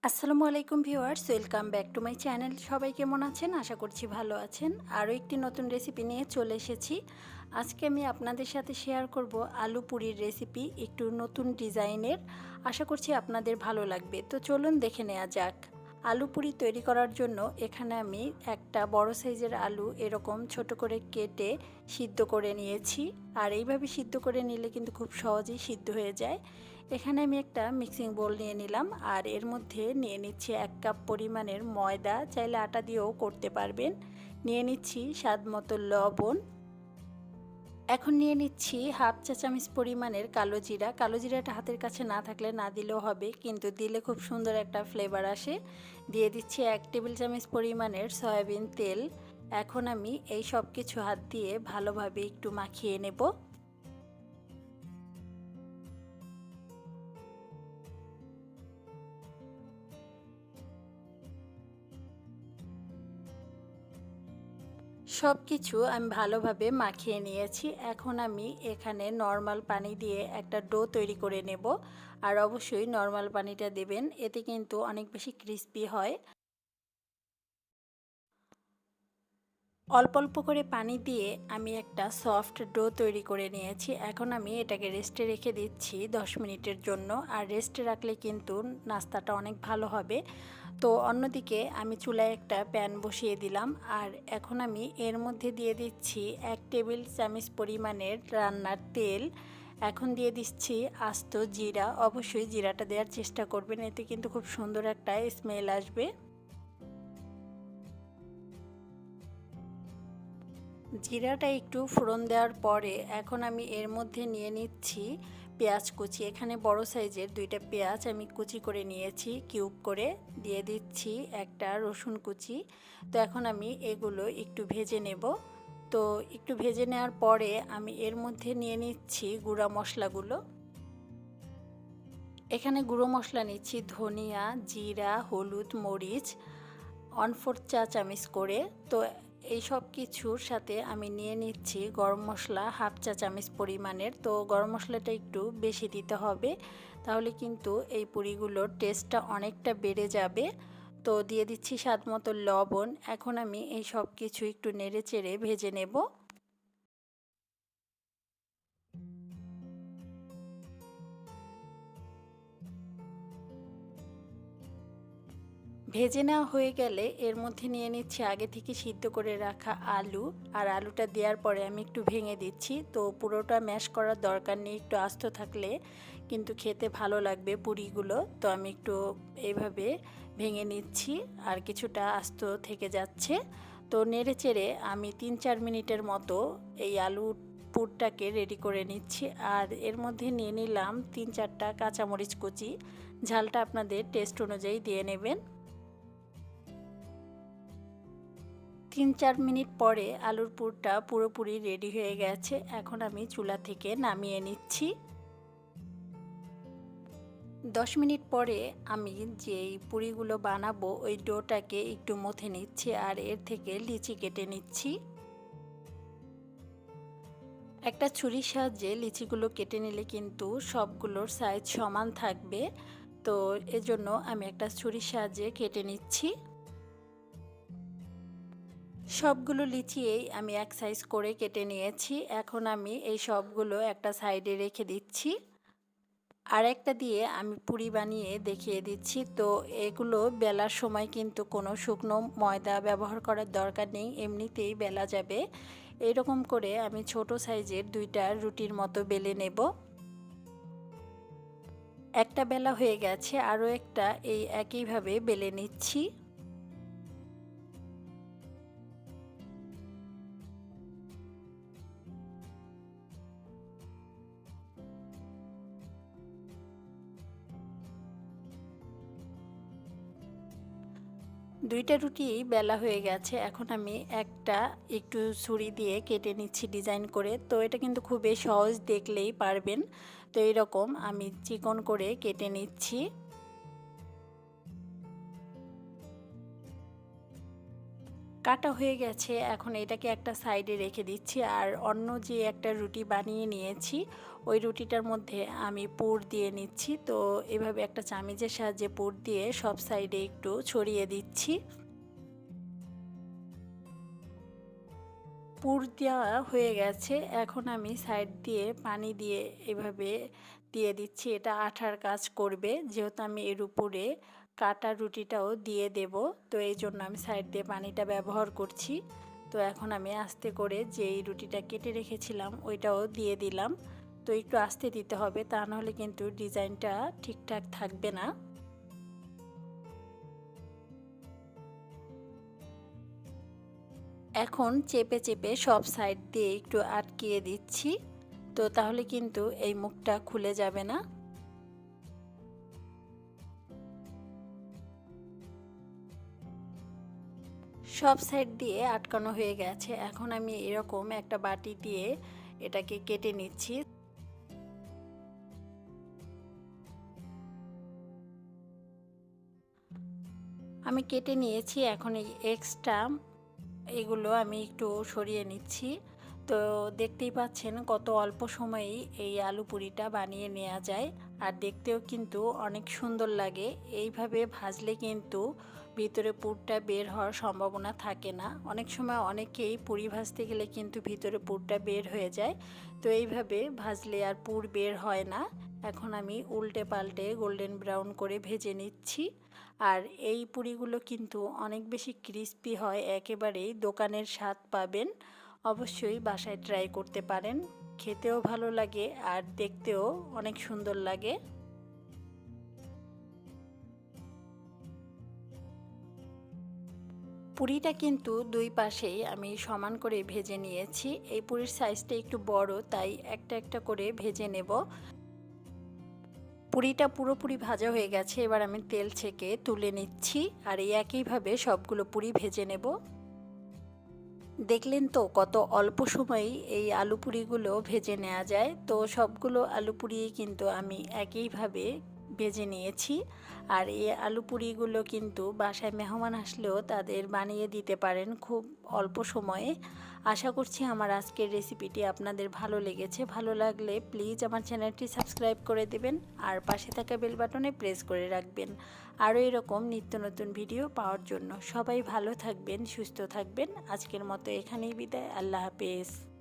আসসালামু আলাইকুম viewers, welcome back to my channel. সবাই কেমন আছেন? আশা করছি ভালো আছেন। আরও একটি নতুন রেসিপি নিয়ে চলে এসেছি। আজকে আমি আপনাদের সাথে শেয়ার করব আলু পুরির রেসিপি, একটু নতুন ডিজাইনের। আশা করছি আপনাদের ভালো লাগবে। তো চলুন দেখে নেওয়া যাক। আলু পুরি তৈরি করার জন্য এখানে আমি একটা বড় সাইজের আলু এরকম ছোট করে কেটে সিদ্ধ করে নিয়েছি। আর এইভাবে সিদ্ধ করে নিলে কিন্তু খুব সহজেই সিদ্ধ হয়ে যায়। এখানে আমি একটা মিক্সিং বোল নিয়ে নিলাম, আর এর মধ্যে নিয়ে নিচ্ছি 1 কাপ পরিমাণের ময়দা, চাইলে আটা দিয়েও করতে পারবেন। নিয়ে নিচ্ছি স্বাদ মতো লবণ। এখন নিয়ে নিচ্ছি হাফ চা চামচ পরিমাণের কালো জিরা। কালো জিরাটা হাতের কাছে না থাকলে না দিলেও হবে, কিন্তু দিলে খুব সুন্দর একটা ফ্লেভার আসে। দিয়ে দিচ্ছি 1 টেবিল চামচ পরিমাণের সয়াবিন তেল। এখন আমি এই সব কিছু হাত দিয়ে ভালোভাবে একটু মাখিয়ে নেব। সব কিছু আমি ভালোভাবে মাখিয়ে নিয়েছি। এখন আমি এখানে নর্মাল পানি দিয়ে একটা ডো তৈরি করে নেব। আর অবশ্যই নর্মাল পানিটা দেবেন, এতে কিন্তু অনেক বেশি ক্রিস্পি হয়। অল্প অল্প করে পানি দিয়ে আমি একটা সফট ডো তৈরি করে নিয়েছি। এখন আমি এটাকে রেস্টে রেখে দিচ্ছি 10 মিনিটের জন্য। আর রেস্টে রাখলে কিন্তু নাস্তাটা অনেক ভালো হবে। তো অন্যদিকে আমি চুলায় একটা প্যান বসিয়ে দিলাম, আর এখন আমি এর মধ্যে দিয়ে দিচ্ছি 1 টেবিল চামচ পরিমাণের রান্নার তেল। এখন দিয়ে দিচ্ছি আস্ত জিরা। অবশ্যই জিরাটা দেওয়ার চেষ্টা করবেন, এতে কিন্তু খুব সুন্দর একটা স্মেল আসবে। জিরাটা একটু ফোড়ন দেওয়ার পরে এখন আমি এর মধ্যে নিয়ে নিচ্ছি পেঁয়াজ কুচি। এখানে বড় সাইজের 2টা পেঁয়াজ আমি কুচি করে নিয়েছি কিউব করে। দিয়ে দিচ্ছি একটা রসুন কুচি। তো এখন আমি এগুলো একটু ভেজে নেব। তো একটু ভেজে নেওয়ার পরে আমি এর মধ্যে নিয়ে নিচ্ছি গুঁড়া মশলাগুলো। এখানে গুঁড়ো মশলা নিচ্ছি ধনিয়া, জিরা, হলুদ, মরিচ 1/4 চা চামচ করে। তো এই সব কিছুর সাথে আমি নিয়ে নিচ্ছি গরম মশলা হাফ চা চামচ পরিমাণের। তো গরম মশলাটা একটু বেশি দিতে হবে, তাহলে কিন্তু এই পুরিগুলোর টেস্টটা অনেকটা বেড়ে যাবে। তো দিয়ে দিচ্ছি স্বাদ মতো লবণ। এখন আমি এই সব কিছু একটু নেড়ে চেড়ে ভেজে নেব। ভেজে নেওয়া হয়ে গেলে এর মধ্যে নিয়ে নিচ্ছি আগে থেকে সিদ্ধ করে রাখা আলু। আর আলুটা দেওয়ার পরে আমি একটু ভেঙে দিচ্ছি। তো পুরোটা ম্যাশ করার দরকার নেই, একটু আস্ত থাকলে কিন্তু খেতে ভালো লাগবে পুরিগুলো। তো আমি একটু এইভাবে ভেঙে নিচ্ছি, আর কিছুটা আস্ত থেকে যাচ্ছে। তো নেড়ে চেড়ে আমি 3-4 মিনিটের মতো এই আলু পুরটাকে রেডি করে নিচ্ছি। আর এর মধ্যে নিয়ে নিলাম 3-4টা কাঁচামরিচ কুচি। ঝালটা আপনাদের টেস্ট অনুযায়ী দিয়ে নেবেন। 3-4 মিনিট পরে আলুর পুরটা পুরোপুরি রেডি হয়ে গেছে। এখন আমি চুলা থেকে নামিয়ে নিচ্ছি। 10 মিনিট পরে আমি যেই পুরিগুলো বানাবো ওই ডোটাকে একটু মথে নিচ্ছি, আর এর থেকে লিচি কেটে নিচ্ছি। একটা ছুরির সাহায্যে লিচিগুলো কেটে নিলে কিন্তু সবগুলোর সাইজ সমান থাকবে। তো এজন্য আমি একটা ছুরির সাহায্যে কেটে নিচ্ছি। সবগুলো লিচিয়েই আমি এক সাইজ করে কেটে নিয়েছি। এখন আমি এই সবগুলো একটা সাইডে রেখে দিচ্ছি। আর একটা দিয়ে আমি পুরি বানিয়ে দেখিয়ে দিচ্ছি। তো এগুলো বেলার সময় কিন্তু কোনো শুকনো ময়দা ব্যবহার করার দরকার নেই, এমনিতেই বেলা যাবে। এরকম করে আমি ছোট সাইজের 2টা রুটির মতো বেলে নেব। একটা বেলা হয়ে গেছে, আরও একটা এই একইভাবে বেলে নিচ্ছি। দুইটা রুটি বেলা হয়ে গেছে। এখন আমি একটা একটু ছুরি দিয়ে কেটে নিচ্ছি ডিজাইন করে। তো এটা কিন্তু খুবই সহজ, দেখলেই পারবেন। তো এইরকম আমি চিকন করে কেটে নিচ্ছি। কাটা হয়ে গেছে, এখন এটাকে একটা সাইডে রেখে দিচ্ছি। আর অন্য যে একটা রুটি বানিয়ে নিয়েছি ওই রুটিটার মধ্যে আমি পুর দিয়ে নিচ্ছি। তো এভাবে একটা চামিচের সাহায্যে পুর দিয়ে সব সাইডে একটু ছড়িয়ে দিচ্ছি। পুর দেওয়া হয়ে গেছে, এখন আমি সাইড দিয়ে পানি দিয়ে এভাবে দিয়ে দিচ্ছি। এটা আঠার কাজ করবে, যেহেতু আমি এর উপরে কাটা রুটিটাও দিয়ে দেব, তো এই জন্য আমি সাইড দিয়ে পানিটা ব্যবহার করছি। তো এখন আমি আস্তে করে যেই রুটিটা কেটে রেখেছিলাম ওইটাও দিয়ে দিলাম। তো একটু আস্তে দিতে হবে, তা নাহলে কিন্তু ডিজাইনটা ঠিকঠাক থাকবে না। এখন চেপে চেপে সব সাইড দিয়ে একটু আটকিয়ে দিচ্ছি, তো তাহলে কিন্তু এই মুখটা খুলে যাবে না। সব সাইড দিয়ে আটকানো হয়ে গেছে, এখন আমি এরকম একটা বাটি দিয়ে এটাকে কেটে নিচ্ছি। আমি কেটে নিয়েছি, এখন এই এক্সট্রা এগুলো আমি একটু সরিয়ে নিচ্ছি। তো দেখতেই পাচ্ছেন কত অল্প সময়েই এই আলু পুরিটা বানিয়ে নেওয়া যায়, আর দেখতেও কিন্তু অনেক সুন্দর লাগে। এইভাবে ভাজলে কিন্তু ভিতরে পুরটা বের হওয়ার সম্ভাবনা থাকে না। অনেক সময় অনেকেই পুরি ভাজতে গেলে কিন্তু ভিতরে পুরটা বের হয়ে যায়, তো এইভাবে ভাজলে আর পুর বের হয় না। এখন আমি উল্টে পাল্টে গোল্ডেন ব্রাউন করে ভেজে নিচ্ছি। আর এই পুরিগুলো কিন্তু অনেক বেশি ক্রিস্পি হয়, একেবারেই দোকানের স্বাদ পাবেন। অবশ্যই বাসায় ট্রাই করতে পারেন, খেতেও ভালো লাগে আর দেখতেও অনেক সুন্দর লাগে। পুরিটা কিন্তু দুই পাশেই আমি সমান করে ভেজে নিয়েছি। এই পুরির সাইজটা একটু বড়, তাই একটা একটা করে ভেজে নেব। পুরিটা পুরোপুরি ভাজা হয়ে গেছে, এবার আমি তেল ছেঁকে তুলে নিচ্ছি। আর এই একইভাবে সবগুলো পুরি ভেজে নেব। দেখলেন তো কত অল্প সময়েই এই আলু পুরিগুলো ভেজে নেওয়া যায়। তো সবগুলো আলু পুরি কিন্তু আমি একইভাবে ভেজে নিয়েছি। আর এই আলু পুরিগুলো কিন্তু বাসায় মেহমান আসলেও তাদের বানিয়ে দিতে পারেন খুব অল্প সময়ে। আশা করছি আমার আজকের রেসিপিটি আপনাদের ভালো লেগেছে। ভালো লাগলে প্লিজ আমার চ্যানেলটি সাবস্ক্রাইব করে দেবেন আর পাশে থাকা বেল বাটনে প্রেস করে রাখবেন আরও এরকম নিত্য নতুন ভিডিও পাওয়ার জন্য। সবাই ভালো থাকবেন, সুস্থ থাকবেন। আজকের মতো এখানেই বিদায়। আল্লাহ হাফেজ।